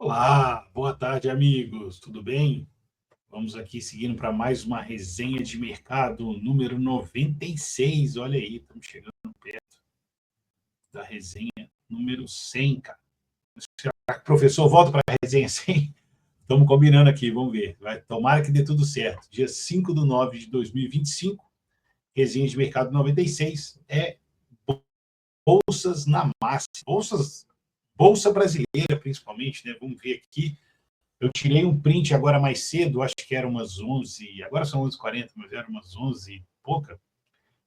Olá, boa tarde, amigos. Tudo bem? Vamos aqui seguindo para mais uma resenha de mercado número 96. Olha aí, estamos chegando perto da resenha número 100, cara. Será que o professor volta para a resenha 100? Estamos combinando aqui, vamos ver. Tomara que dê tudo certo. Dia 5/9 de 2025, resenha de mercado 96 é bolsas na máxima. Bolsa brasileira, principalmente, né? Vamos ver aqui. Eu tirei um print agora mais cedo, acho que era umas 11, agora são 11h40, mas era umas 11 e pouca,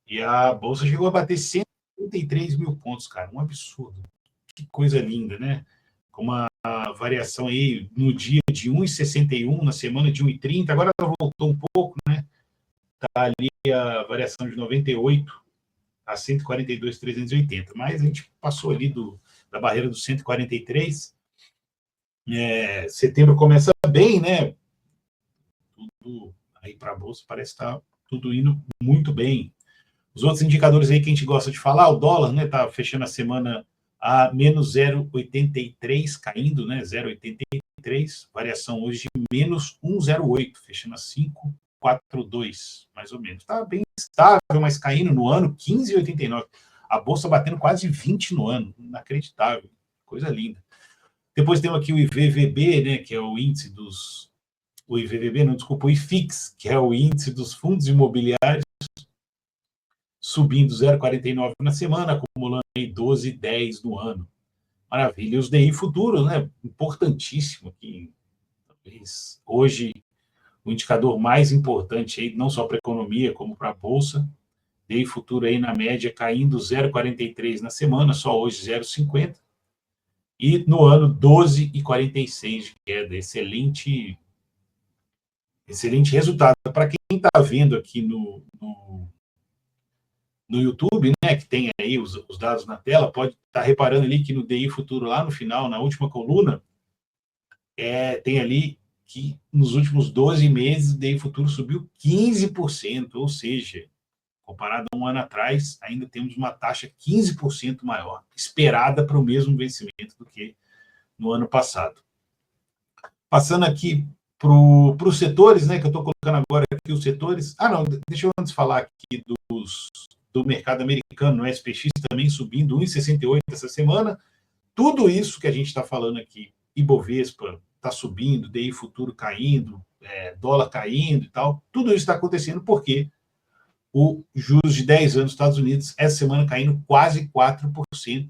e a bolsa chegou a bater 133 mil pontos, cara, um absurdo. Que coisa linda, né? Com uma variação aí no dia de 1,61, na semana de 1,30, agora ela voltou um pouco, né? Tá ali a variação de 98 a 142,380, mas a gente passou ali da barreira dos 143. Setembro começa bem, né? Tudo aí para a bolsa parece estar tudo indo muito bem. Os outros indicadores aí que a gente gosta de falar, o dólar, né, tá fechando a semana a menos 0,83, caindo, né, 0,83, variação hoje de menos 1,08, fechando a 5,42, mais ou menos. Tá bem estável, mas caindo no ano 15,89. A bolsa batendo quase 20 no ano, inacreditável, coisa linda. Depois temos aqui o IVVB, né, que é o índice dos o IVVB, não, desculpa, o IFIX, que é o índice dos fundos imobiliários, subindo 0,49 na semana, acumulando aí 12,10 no ano. Maravilha. E os DI futuros, né? Importantíssimo aqui. Talvez hoje o indicador mais importante aí, não só para a economia, como para a Bolsa. DI futuro aí na média caindo 0,43 na semana, só hoje 0,50. E no ano 12,46 de queda. Excelente resultado. Para quem está vendo aqui no YouTube, né, que tem aí os dados na tela, pode estar reparando ali que no DI futuro, lá no final, na última coluna, tem ali que nos últimos 12 meses o DI futuro subiu 15%, ou seja, comparado a um ano atrás, ainda temos uma taxa 15% maior, esperada para o mesmo vencimento do que no ano passado. Passando aqui para os setores, né, que eu estou colocando agora aqui os setores. Não, deixa eu antes falar aqui do mercado americano, no SPX também subindo 1,68 essa semana. Tudo isso que a gente está falando aqui, Ibovespa está subindo, DI futuro caindo, dólar caindo e tal, tudo isso está acontecendo porque o juros de 10 anos dos Estados Unidos, essa semana caindo quase 4%.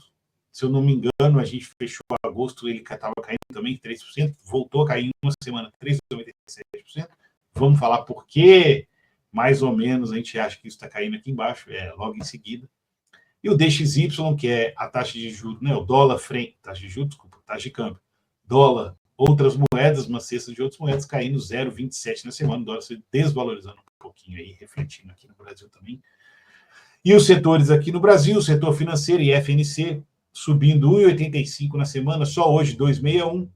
Se eu não me engano, a gente fechou agosto, ele estava caindo também 3%, voltou a cair em uma semana 3,97%. Vamos falar por quê, mais ou menos, a gente acha que isso está caindo aqui embaixo, logo em seguida. E o DXY, que é a taxa de juros, né, o dólar frente, taxa de juros, desculpa, taxa de câmbio, dólar, outras moedas, uma cesta de outras moedas, caindo 0,27 na semana, o dólar se desvalorizando um pouquinho aí, refletindo aqui no Brasil também. E os setores aqui no Brasil, o setor financeiro e FNC, subindo 1,85 na semana, só hoje 2,61.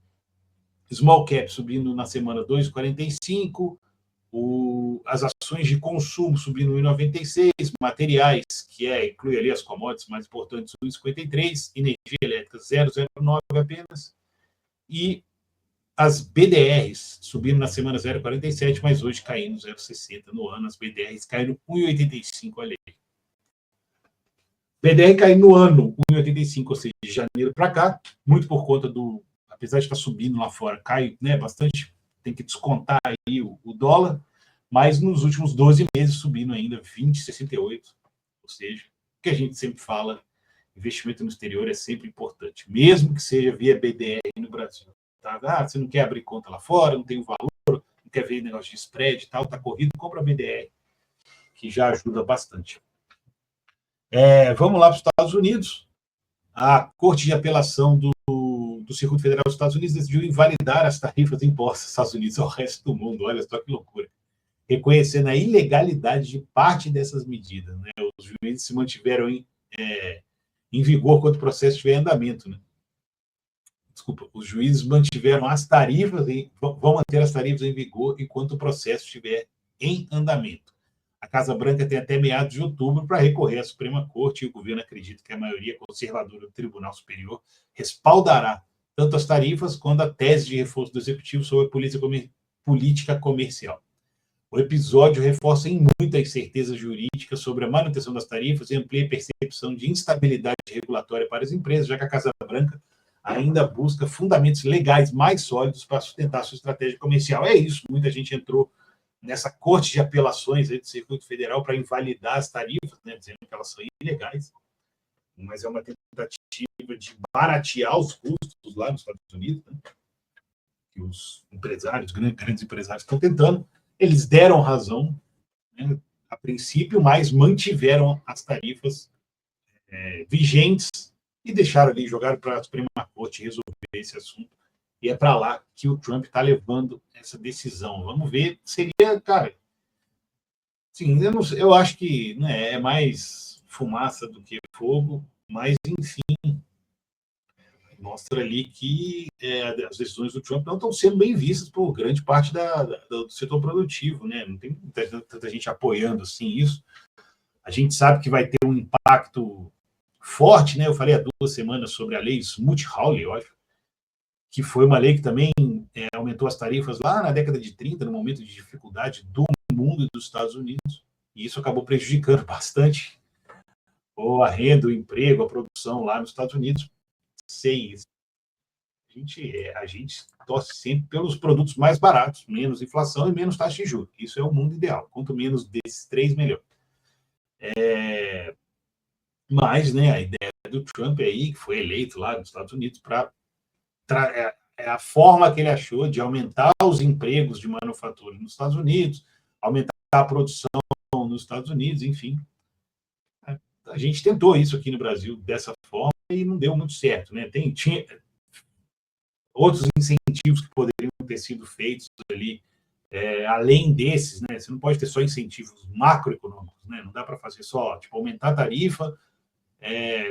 Small cap subindo na semana 2,45. As ações de consumo subindo 1,96. Materiais, que inclui ali as commodities mais importantes, 1,53. Energia elétrica 0,09 apenas. E as BDRs subindo na semana 0,47, mas hoje caindo 0,60 no ano. As BDRs caíram 1,85, olha aí. BDR caiu no ano 1,85, ou seja, de janeiro para cá, muito por conta apesar de estar subindo lá fora, cai, né, bastante, tem que descontar aí o dólar, mas nos últimos 12 meses subindo ainda 20,68, ou seja, o que a gente sempre fala, investimento no exterior é sempre importante, mesmo que seja via BDR no Brasil. Tá? Você não quer abrir conta lá fora, não tem o valor, não quer ver negócio de spread e tal, tá corrido, compra BDR, que já ajuda bastante. Vamos lá para os Estados Unidos. A Corte de Apelação do Circuito Federal dos Estados Unidos decidiu invalidar as tarifas impostas dos Estados Unidos ao resto do mundo. Olha só que loucura. Reconhecendo a ilegalidade de parte dessas medidas. Né? Os juízes se mantiveram em vigor quando o processo estiver em andamento. Né? Desculpa, os juízes mantiveram as tarifas, vão manter as tarifas em vigor enquanto o processo estiver em andamento. A Casa Branca tem até meados de outubro para recorrer à Suprema Corte e o governo acredita que a maioria conservadora do Tribunal Superior respaldará tanto as tarifas quanto a tese de reforço do Executivo sobre a política comercial. O episódio reforça em muito a incerteza jurídica sobre a manutenção das tarifas e amplia a percepção de instabilidade regulatória para as empresas, já que a Casa Branca ainda busca fundamentos legais mais sólidos para sustentar sua estratégia comercial. É isso, muita gente entrou nessa corte de apelações aí do Circuito Federal para invalidar as tarifas, né, dizendo que elas são ilegais, mas é uma tentativa de baratear os custos lá nos Estados Unidos, né, que os empresários, grandes empresários estão tentando. Eles deram razão, né, a princípio, mas mantiveram as tarifas vigentes e deixaram ali, jogaram para a Suprema Corte resolver esse assunto. E é para lá que o Trump está levando essa decisão. Vamos ver. Seria, cara, sim, eu acho que, né, é mais fumaça do que fogo, mas, enfim, mostra ali que as decisões do Trump não estão sendo bem vistas por grande parte do setor produtivo, né? Não tem tanta gente apoiando assim isso. A gente sabe que vai ter um impacto forte, né? Eu falei há 2 semanas sobre a lei Smoot-Hawley, eu acho, que foi uma lei que também aumentou as tarifas lá na década de 30, no momento de dificuldade do mundo e dos Estados Unidos, e isso acabou prejudicando bastante a renda, o emprego, a produção lá nos Estados Unidos. A gente torce sempre pelos produtos mais baratos, menos inflação e menos taxa de juros. Isso é o mundo ideal. Quanto menos desses 3, melhor. Mas, né, a ideia do Trump aí, que foi eleito lá nos Estados Unidos, é a forma que ele achou de aumentar os empregos de manufatura nos Estados Unidos, aumentar a produção nos Estados Unidos, enfim. A gente tentou isso aqui no Brasil dessa forma e não deu muito certo, né? Tinha outros incentivos que poderiam ter sido feitos ali, além desses, né? Você não pode ter só incentivos macroeconômicos, né? Não dá para fazer só, tipo, aumentar a tarifa,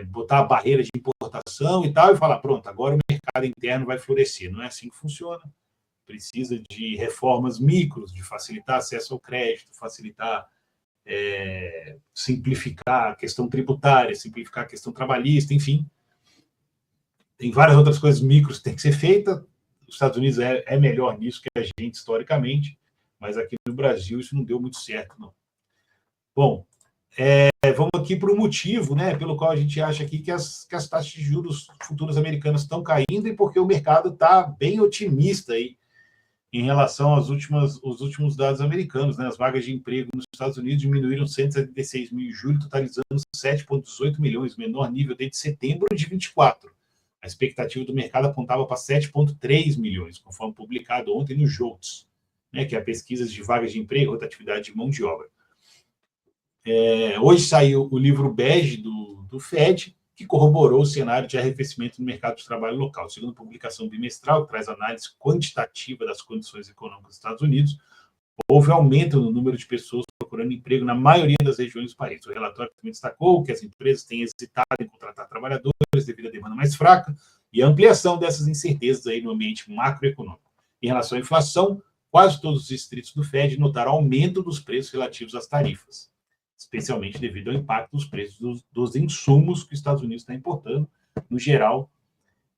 botar a barreira de importação e tal, e falar, pronto, agora o mercado interno vai florescer. Não é assim que funciona. Precisa de reformas micros, de facilitar acesso ao crédito, facilitar, simplificar a questão tributária, simplificar a questão trabalhista, enfim. Tem várias outras coisas micros que tem que ser feita. Os Estados Unidos é melhor nisso que a gente, historicamente, mas aqui no Brasil isso não deu muito certo, não. Bom, vamos aqui para o motivo, né, pelo qual a gente acha aqui que as taxas de juros futuras americanas estão caindo e porque o mercado está bem otimista aí em relação aos últimos dados americanos, né? As vagas de emprego nos Estados Unidos diminuíram 176 mil em julho, totalizando 7,18 milhões, menor nível desde setembro de 24. A expectativa do mercado apontava para 7,3 milhões, conforme publicado ontem no JOLTS, né, que é a pesquisa de vagas de emprego, rotatividade de mão de obra. Hoje saiu o livro bege do FED, que corroborou o cenário de arrefecimento no mercado de trabalho local. Segundo a publicação bimestral, que traz análise quantitativa das condições econômicas dos Estados Unidos, houve aumento no número de pessoas procurando emprego na maioria das regiões do país. O relatório também destacou que as empresas têm hesitado em contratar trabalhadores devido à demanda mais fraca e a ampliação dessas incertezas aí no ambiente macroeconômico. Em relação à inflação, quase todos os distritos do FED notaram aumento dos preços relativos às tarifas, especialmente devido ao impacto dos preços dos insumos que os Estados Unidos está importando. No geral,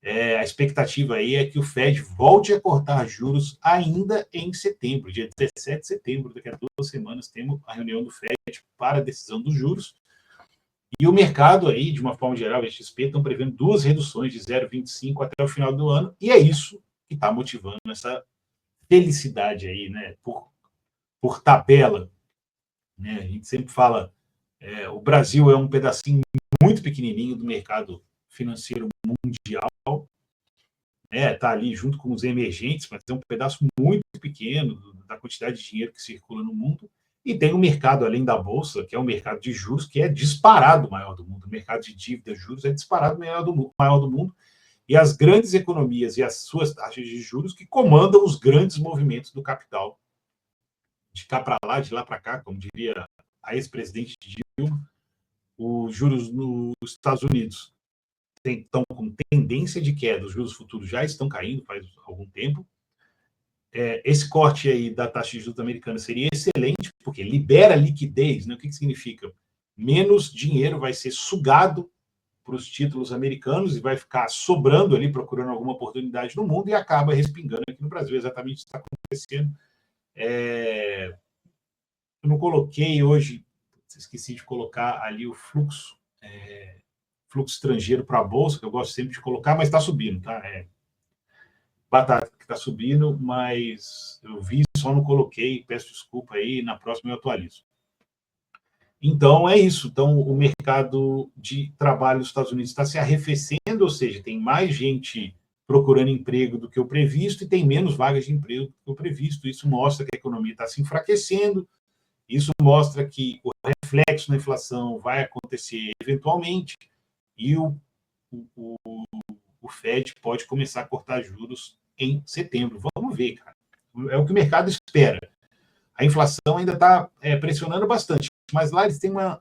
a expectativa aí é que o Fed volte a cortar juros ainda em setembro, dia 17 de setembro, daqui a 2 semanas, temos a reunião do Fed para a decisão dos juros. E o mercado aí, de uma forma geral, a XP estão prevendo 2 reduções de 0,25 até o final do ano, e é isso que está motivando essa felicidade aí, né, por tabela. Né? A gente sempre fala, o Brasil é um pedacinho muito pequenininho do mercado financeiro mundial, está ali junto com os emergentes, mas é um pedaço muito pequeno da quantidade de dinheiro que circula no mundo, e tem um mercado além da Bolsa, que é o mercado de juros, que é disparado o maior do mundo. O mercado de dívida juros é disparado o maior do mundo, e as grandes economias e as suas taxas de juros que comandam os grandes movimentos do capital, de cá para lá, de lá para cá, como diria a ex-presidente Dilma. Os juros nos Estados Unidos estão com tendência de queda, os juros futuros já estão caindo faz algum tempo. Esse corte aí da taxa de juros americana seria excelente, porque libera liquidez, né? O que significa? Menos dinheiro vai ser sugado os títulos americanos e vai ficar sobrando ali, procurando alguma oportunidade no mundo e acaba respingando aqui no Brasil. Exatamente isso que está acontecendo. Eu não coloquei hoje, esqueci de colocar ali o fluxo estrangeiro para a Bolsa, que eu gosto sempre de colocar, mas está subindo, tá? Batata que está subindo, mas eu vi, só não coloquei, peço desculpa aí, na próxima eu atualizo. Então, é isso. Então, o mercado de trabalho dos Estados Unidos está se arrefecendo, ou seja, tem mais gente procurando emprego do que o previsto e tem menos vagas de emprego do que o previsto. Isso mostra que a economia está se enfraquecendo, isso mostra que o reflexo na inflação vai acontecer eventualmente e o Fed pode começar a cortar juros em setembro. Vamos ver, cara. É o que o mercado espera. A inflação ainda está pressionando bastante, mas lá eles têm uma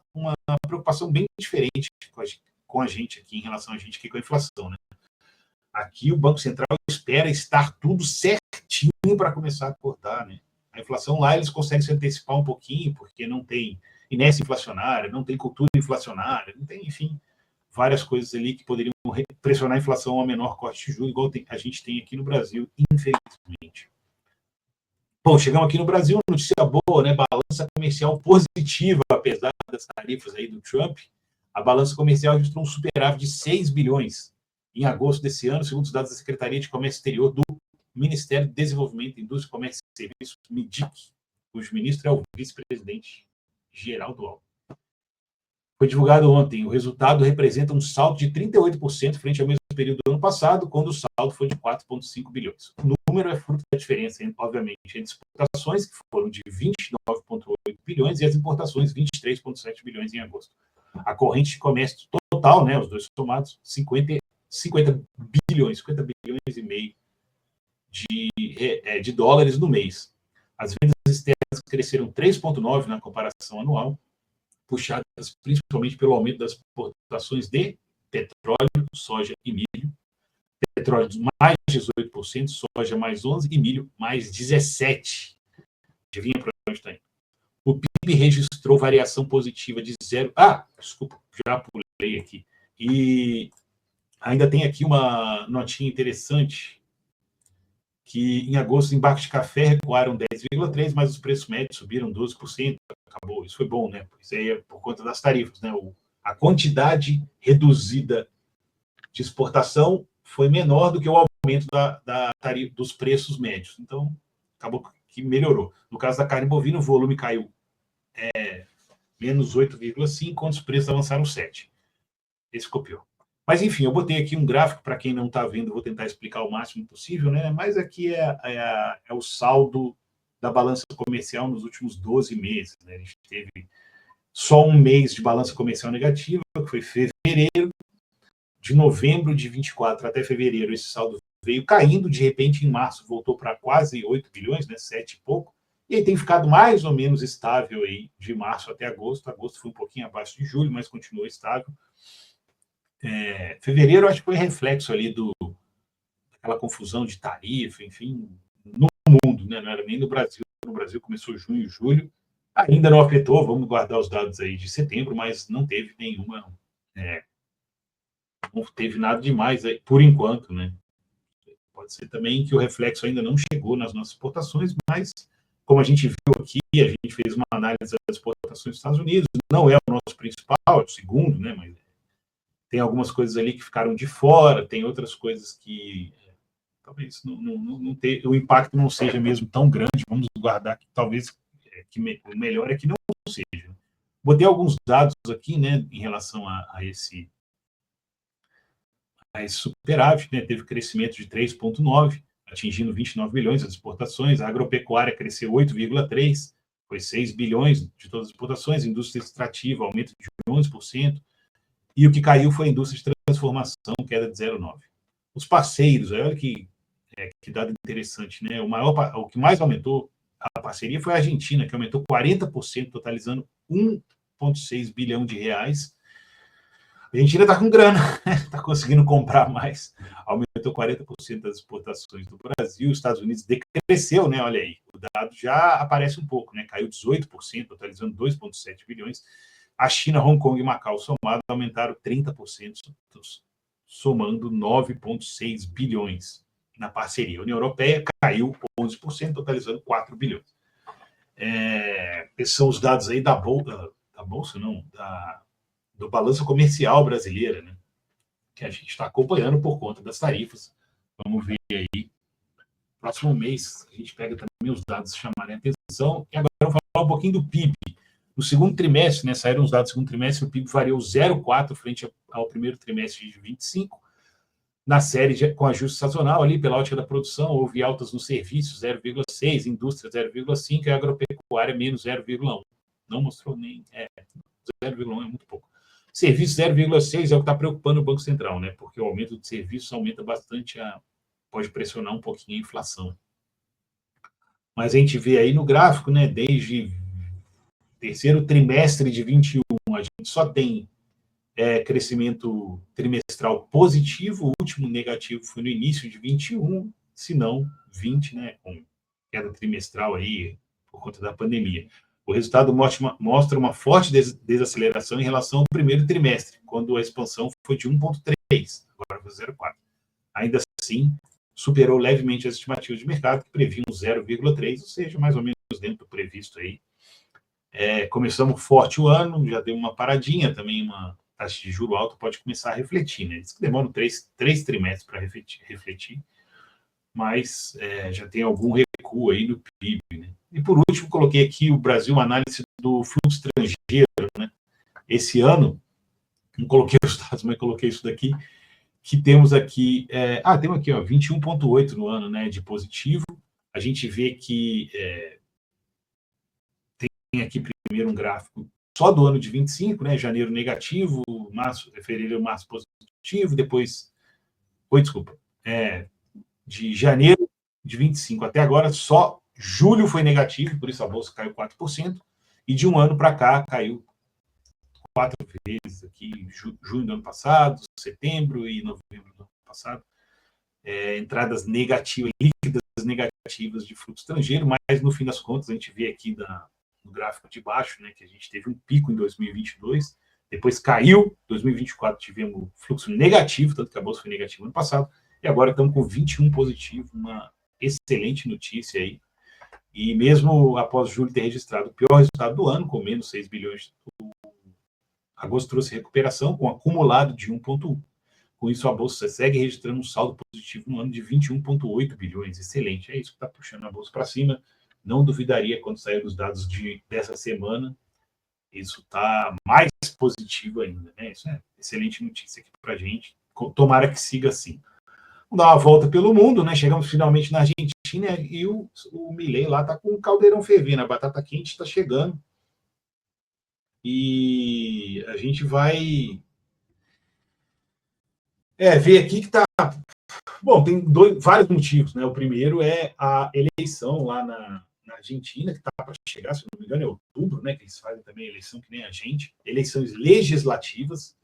preocupação bem diferente com a gente aqui, em relação a gente aqui com a inflação, né? Aqui o Banco Central espera estar tudo certinho para começar a cortar, né? A inflação lá eles conseguem se antecipar um pouquinho, porque não tem inércia inflacionária, não tem cultura inflacionária, não tem, enfim, várias coisas ali que poderiam pressionar a inflação a menor corte de juros, igual a gente tem aqui no Brasil, infelizmente. Bom, chegamos aqui no Brasil, notícia boa, né? Balança comercial positiva, apesar das tarifas aí do Trump. A balança comercial registrou um superávit de 6 bilhões em agosto desse ano, segundo os dados da Secretaria de Comércio Exterior do Ministério do Desenvolvimento, Indústria, Comércio e Serviços, MIDIC, cujo ministro é o vice-presidente Geraldo Alckmin. Foi divulgado ontem. O resultado representa um salto de 38% frente ao mesmo período do ano passado, quando o saldo foi de 4,5 bilhões. O número é fruto da diferença, obviamente, entre exportações, que foram de 29,8 bilhões, e as importações, 23,7 bilhões em agosto. A corrente de comércio total, né, os dois somados, 50 bilhões e meio de dólares no mês. As vendas externas cresceram 3,9% na comparação anual, puxadas principalmente pelo aumento das exportações de petróleo, soja e milho. Petróleo mais 18%, soja mais 11% e milho mais 17%. Adivinha para onde está indo? O PIB registrou variação positiva de 0. Desculpa, já pulei aqui. E ainda tem aqui uma notinha interessante, que em agosto embarques de café recuaram 10,3%, mas os preços médios subiram 12%. Acabou, isso foi bom, né? Isso aí é por conta das tarifas, né? A quantidade reduzida de exportação foi menor do que o aumento dos preços médios. Então, acabou que melhorou. No caso da carne bovina, o volume caiu menos 8,5%, quando os preços avançaram 7%. Esse ficou pior. Mas, enfim, eu botei aqui um gráfico, para quem não está vendo, vou tentar explicar o máximo possível, né? Mas aqui é o saldo da balança comercial nos últimos 12 meses. Né? A gente teve só um mês de balança comercial negativa, que foi fevereiro. De novembro de 24 até fevereiro, esse saldo veio caindo, de repente, em março, voltou para quase 8 bilhões, né? 7 e pouco, e aí tem ficado mais ou menos estável aí, de março até agosto. Agosto foi um pouquinho abaixo de julho, mas continuou estável. Fevereiro, acho que foi reflexo ali daquela confusão de tarifa, enfim, no mundo, né? Não era nem no Brasil. No Brasil começou junho e julho, ainda não afetou, vamos guardar os dados aí de setembro, mas não teve nenhuma, não teve nada demais aí, por enquanto, né? Pode ser também que o reflexo ainda não chegou nas nossas exportações, mas como a gente viu aqui, a gente fez uma análise das exportações dos Estados Unidos, não é o nosso principal, é o segundo, né? Mas tem algumas coisas ali que ficaram de fora, tem outras coisas que talvez não ter, o impacto não seja mesmo tão grande. Vamos guardar que talvez o melhor é que não seja. Botei alguns dados aqui, né, em relação a esse superávit, né? Teve crescimento de 3,9%, atingindo 29 bilhões as exportações. A agropecuária cresceu 8,3%, foi 6 bilhões de todas as exportações. A indústria extrativa, aumento de 11%. E o que caiu foi a indústria de transformação, queda de 0,9%. Os parceiros, olha que dado interessante, né? O que mais aumentou a parceria foi a Argentina, que aumentou 40%, totalizando 1,6 bilhão de reais. A Argentina está com grana, está conseguindo comprar mais, aumentou 40% das exportações do Brasil. Os Estados Unidos decresceu, né? Olha aí, o dado já aparece um pouco, né? Caiu 18%, totalizando 2,7 bilhões. A China, Hong Kong e Macau somados aumentaram 30%, somando 9,6 bilhões na parceria. A União Europeia caiu 11%, totalizando 4 bilhões. Esses são os dados aí da Bolsa não, do balanço comercial brasileira, né, que a gente está acompanhando por conta das tarifas. Vamos ver aí. Próximo mês, a gente pega também os dados chamarem a atenção. E agora vamos falar um pouquinho do PIB. No segundo trimestre, né, saíram os dados do segundo trimestre, o PIB variou 0,4 frente ao primeiro trimestre de 25. Na série com ajuste sazonal, ali pela ótica da produção, houve altas nos serviços, 0,6, indústria, 0,5, e agropecuária, menos 0,1. Não mostrou nem... 0,1 é muito pouco. Serviços, 0,6 é o que está preocupando o Banco Central, né? Porque o aumento de serviços aumenta bastante, pode pressionar um pouquinho a inflação. Mas a gente vê aí no gráfico, né? Desde terceiro trimestre de 21, a gente só tem crescimento trimestral positivo, o último negativo foi no início de 21, se não 20, né, com queda trimestral aí por conta da pandemia. O resultado mostra uma forte desaceleração em relação ao primeiro trimestre, quando a expansão foi de 1,3, agora foi 0,4. Ainda assim, superou levemente as estimativas de mercado, que previam 0,3, ou seja, mais ou menos dentro do previsto aí. Começamos forte o ano, já deu uma paradinha também, uma taxa de juro alta pode começar a refletir, né? Diz que demora três trimestres para refletir, mas já tem algum recuo aí no PIB, né? E por último, coloquei aqui o Brasil, uma análise do fluxo estrangeiro, né? Esse ano, não coloquei os dados, mas coloquei isso daqui, que temos aqui, temos aqui, 21,8 no ano, né, de positivo. A gente vê que tem aqui primeiro um gráfico só do ano de 25, né? Janeiro negativo, fevereiro, março positivo, depois... de janeiro de 25 até agora, só julho foi negativo, por isso a Bolsa caiu 4%, e de um ano para cá caiu 4 vezes aqui, junho do ano passado, setembro e novembro do ano passado. Entradas negativas, líquidas negativas de fluxo estrangeiro, mas no fim das contas a gente vê aqui no gráfico de baixo, né, que a gente teve um pico em 2022, depois caiu, 2024 tivemos fluxo negativo, tanto que a Bolsa foi negativa no ano passado, e agora estamos com 21 positivo, uma excelente notícia aí. E mesmo após julho ter registrado o pior resultado do ano, com menos 6 bilhões, agosto trouxe recuperação, com acumulado de 1,1. Com isso, a Bolsa segue registrando um saldo positivo no ano de 21,8 bilhões. Excelente, é isso que está puxando a Bolsa para cima. Não duvidaria quando sair os dados dessa semana, isso está mais positivo ainda, né? Isso é excelente notícia aqui para a gente. Tomara que siga assim. Vamos dar uma volta pelo mundo, né? Chegamos finalmente na Argentina e o Milei lá está com o caldeirão fervendo, a batata quente está chegando. E a gente vai ver aqui que está... Bom, tem vários motivos, né? O primeiro é a eleição lá na Argentina, que está para chegar, se não me engano, é outubro, né? Que eles fazem também eleição que nem a gente, eleições legislativas,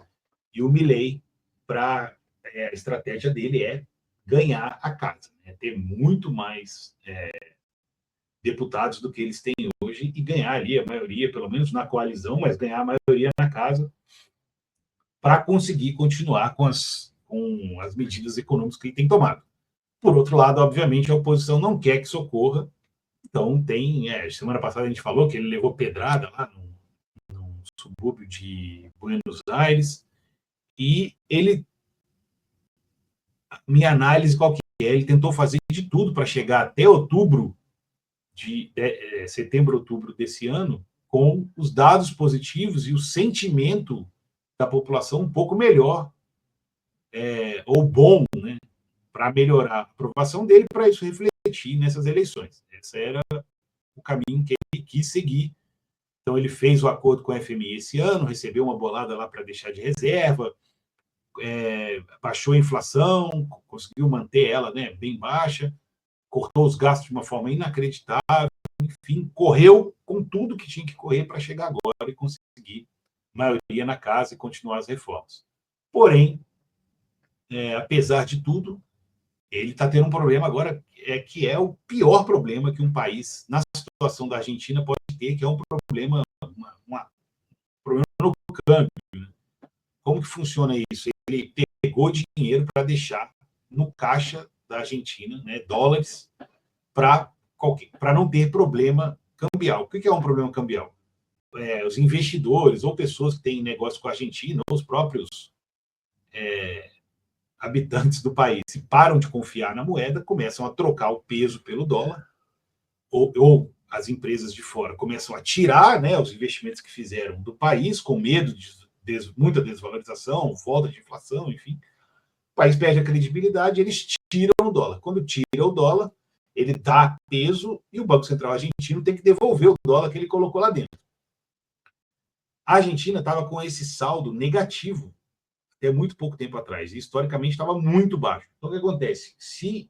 e o Milei, a estratégia dele é ganhar a casa, né? Ter muito mais deputados do que eles têm hoje e ganhar ali a maioria, pelo menos na coalizão, mas ganhar a maioria na casa para conseguir continuar com as medidas econômicas que ele tem tomado. Por outro lado, obviamente, a oposição não quer que isso ocorra, então semana passada a gente falou que ele levou pedrada lá no subúrbio de Buenos Aires, e minha análise qual que é? Ele tentou fazer de tudo para chegar até setembro, outubro desse ano, com os dados positivos e o sentimento da população um pouco melhor, ou bom, né, para melhorar a aprovação dele, para isso refletir nessas eleições. Esse era o caminho que ele quis seguir. Então, ele fez o acordo com a FMI esse ano, recebeu uma bolada lá para deixar de reserva, baixou a inflação, conseguiu manter ela, né, bem baixa, cortou os gastos de uma forma inacreditável, enfim, correu com tudo que tinha que correr para chegar agora e conseguir maioria na casa e continuar as reformas. Porém, apesar de tudo, ele está tendo um problema agora, que é o pior problema que um país, na situação da Argentina, pode ter, que é um problema, problema no câmbio. Né? Como que funciona isso? Ele pegou dinheiro para deixar no caixa da Argentina, né, dólares, para não ter problema cambial. O que é um problema cambial? Os investidores ou pessoas que têm negócio com a Argentina, ou os próprios habitantes do país, se param de confiar na moeda, começam a trocar o peso pelo dólar, ou as empresas de fora começam a tirar, né, os investimentos que fizeram do país, com medo de muita desvalorização, volta de inflação, enfim. O país perde a credibilidade, eles tiram o dólar. Quando tira o dólar, ele dá peso e o Banco Central argentino tem que devolver o dólar que ele colocou lá dentro. A Argentina estava com esse saldo negativo até muito pouco tempo atrás, e historicamente estava muito baixo. Então, o que acontece? Se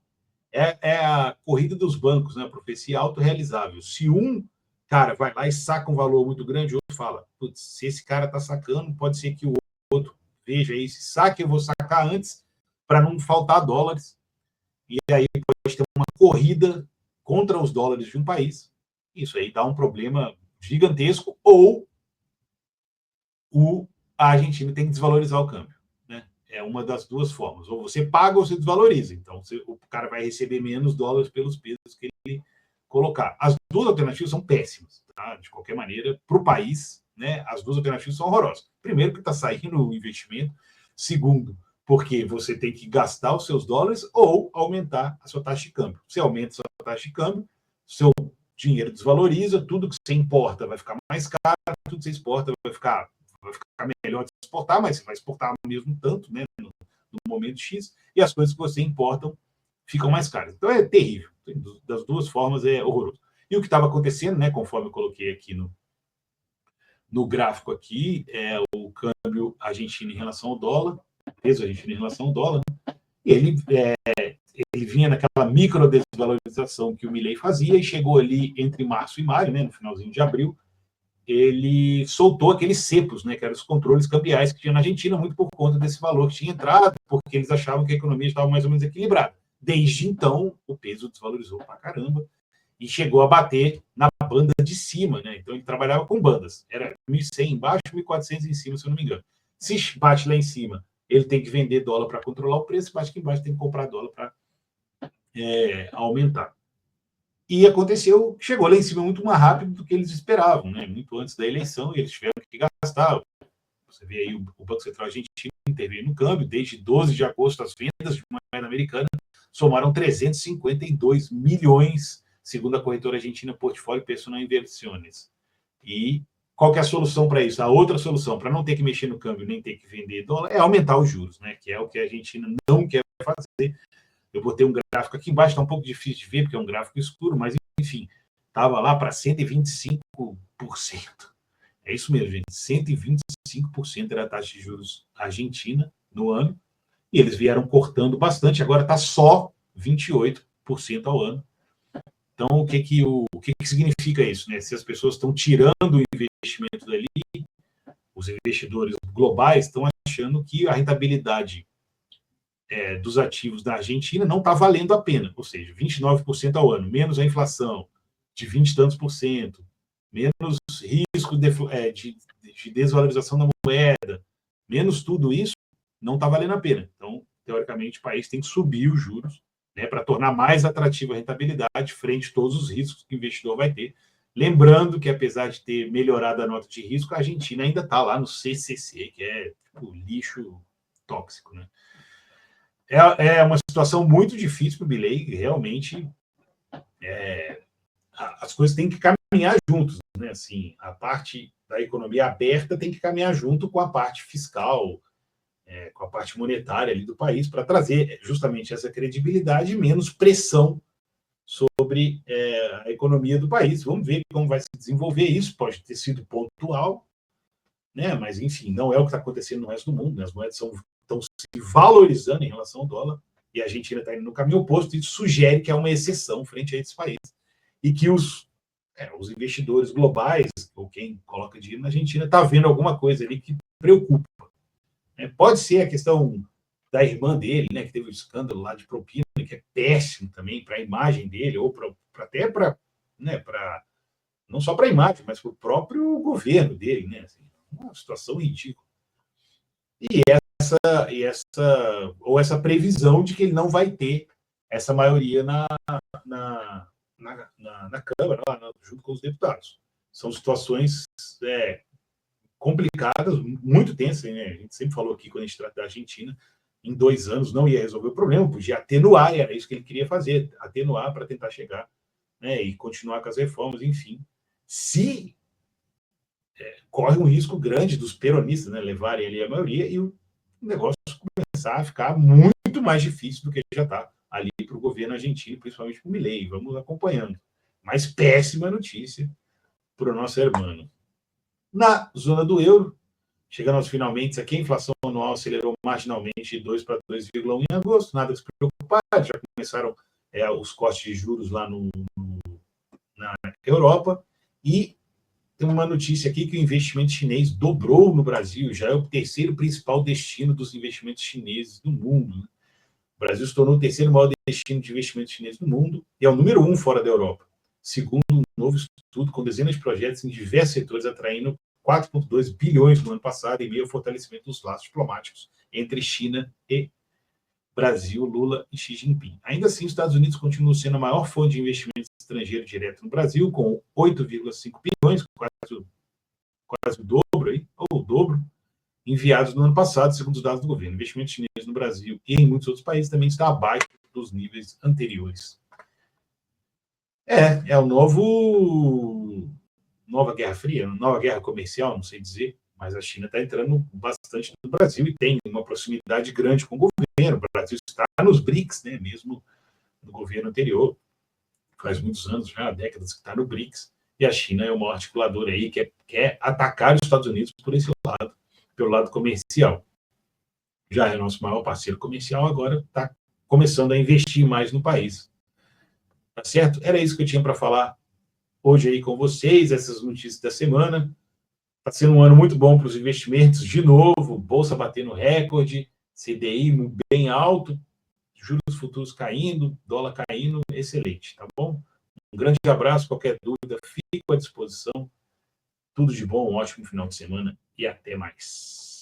é a corrida dos bancos, né? A profecia autorrealizável. Se um cara vai lá e saca um valor muito grande, o outro fala, putz, se esse cara está sacando, pode ser que o outro veja aí, se saque, eu vou sacar antes para não faltar dólares. E aí pode ter uma corrida contra os dólares de um país. Isso aí dá um problema gigantesco, ou a Argentina tem que desvalorizar o câmbio. Né? É uma das duas formas. Ou você paga ou você desvaloriza. Então, o cara vai receber menos dólares pelos pesos que ele colocar. As duas alternativas são péssimas. Tá? De qualquer maneira, para o país, né, as duas alternativas são horrorosas. Primeiro, que está saindo o investimento. Segundo, porque você tem que gastar os seus dólares ou aumentar a sua taxa de câmbio. Você aumenta a sua taxa de câmbio, seu dinheiro desvaloriza, tudo que você importa vai ficar mais caro, tudo que você exporta vai ficar melhor de exportar, mas você vai exportar mesmo tanto, né, no momento X, e as coisas que você importam ficam mais caras. Então é terrível. Das duas formas é horroroso. E o que estava acontecendo, né, conforme eu coloquei aqui no gráfico aqui, é o câmbio argentino em relação ao dólar, peso argentino em relação ao dólar, e ele vinha naquela micro desvalorização que o Milei fazia, e chegou ali entre março e maio, né, no finalzinho de abril, ele soltou aqueles cepos, né, que eram os controles cambiais que tinha na Argentina, muito por conta desse valor que tinha entrado, porque eles achavam que a economia estava mais ou menos equilibrada. Desde então, o peso desvalorizou pra caramba e chegou a bater na banda de cima, né? Então ele trabalhava com bandas. Era 1.100 embaixo, 1.400 em cima, se eu não me engano. Se bate lá em cima, ele tem que vender dólar para controlar o preço, se bate aqui embaixo, tem que comprar dólar para aumentar. E aconteceu, chegou lá em cima muito mais rápido do que eles esperavam, né? Muito antes da eleição, e eles tiveram que gastar. Você vê aí o Banco Central argentino interveio no câmbio. Desde 12 de agosto, as vendas de moeda americana somaram 352 milhões, segundo a corretora argentina Portfólio Personal Inversiones. E qual que é a solução para isso? A outra solução, para não ter que mexer no câmbio nem ter que vender dólar, é aumentar os juros, né? Que é o que a Argentina não quer fazer. Eu botei um gráfico aqui embaixo, está um pouco difícil de ver, porque é um gráfico escuro, mas, enfim, estava lá para 125%. É isso mesmo, gente. 125% era a taxa de juros argentina no ano, e eles vieram cortando bastante, agora está só 28% ao ano. Então, o que significa isso? Né? Se as pessoas estão tirando o investimento dali, os investidores globais estão achando que a rentabilidade dos ativos da Argentina não está valendo a pena, ou seja, 29% ao ano, menos a inflação de 20 e tantos por cento, menos risco de desvalorização da moeda, menos tudo isso, não está valendo a pena. Então, teoricamente, o país tem que subir os juros, né, para tornar mais atrativa a rentabilidade frente a todos os riscos que o investidor vai ter. Lembrando que, apesar de ter melhorado a nota de risco, a Argentina ainda está lá no CCC, que é tipo lixo tóxico, né? É uma situação muito difícil para o Milei, realmente. As coisas têm que caminhar juntos, né? Assim, a parte da economia aberta tem que caminhar junto com a parte fiscal, com a parte monetária ali do país, para trazer justamente essa credibilidade e menos pressão sobre a economia do país. Vamos ver como vai se desenvolver isso. Pode ter sido pontual, né? Mas, enfim, não é o que está acontecendo no resto do mundo, né? As moedas estão se valorizando em relação ao dólar, e a Argentina está indo no caminho oposto. Isso sugere que é uma exceção frente a esses países, e que os investidores globais, ou quem coloca dinheiro na Argentina, está vendo alguma coisa ali que preocupa. Pode ser a questão da irmã dele, né, que teve um escândalo lá de propina, que é péssimo também para a imagem dele, ou até para, né, não só para a imagem, mas para o próprio governo dele, né? Assim, Uma situação ridícula. E essa previsão de que ele não vai ter essa maioria na Câmara, lá, junto com os deputados. São situações complicadas, muito tensas, né? A gente sempre falou aqui, quando a gente trata da Argentina, em 2 anos não ia resolver o problema, podia atenuar, era isso que ele queria fazer, atenuar para tentar chegar, né, e continuar com as reformas, enfim. Se corre um risco grande dos peronistas, né, levarem ali a maioria e o negócio começar a ficar muito mais difícil do que já está ali para o governo argentino, principalmente para o Milei. Vamos acompanhando. Mas péssima notícia para o nosso irmão. Na zona do euro, chegando aos finalmente aqui, a inflação anual acelerou marginalmente de 2 para 2,1 em agosto, nada a se preocupar, já começaram os cortes de juros lá na Europa, e tem uma notícia aqui que o investimento chinês dobrou no Brasil, já é o terceiro principal destino dos investimentos chineses no mundo. O Brasil se tornou o terceiro maior destino de investimentos chineses no mundo e é o número 1 fora da Europa, segundo um novo estudo com dezenas de projetos em diversos setores, atraindo 4,2 bilhões no ano passado, em meio ao fortalecimento dos laços diplomáticos entre China e Brasil, Lula e Xi Jinping. Ainda assim, os Estados Unidos continuam sendo a maior fonte de investimento estrangeiro direto no Brasil, com 8,5 bilhões, quase o dobro, ou o dobro, enviados no ano passado, segundo os dados do governo. O investimento chinês no Brasil e em muitos outros países também está abaixo dos níveis anteriores. É o nova Guerra Fria, nova guerra comercial, não sei dizer, mas a China está entrando bastante no Brasil e tem uma proximidade grande com o governo. O Brasil está nos BRICS, né, mesmo no governo anterior, faz muitos anos já, décadas que está no BRICS, e a China é o maior articulador aí, que quer atacar os Estados Unidos por esse lado, pelo lado comercial. Já é nosso maior parceiro comercial, agora está começando a investir mais no país. Tá certo? Era isso que eu tinha para falar hoje aí com vocês, essas notícias da semana. Está sendo um ano muito bom para os investimentos, de novo, Bolsa batendo recorde, CDI bem alto, juros futuros caindo, dólar caindo, excelente, tá bom? Um grande abraço, qualquer dúvida, fico à disposição. Tudo de bom, um ótimo final de semana e até mais.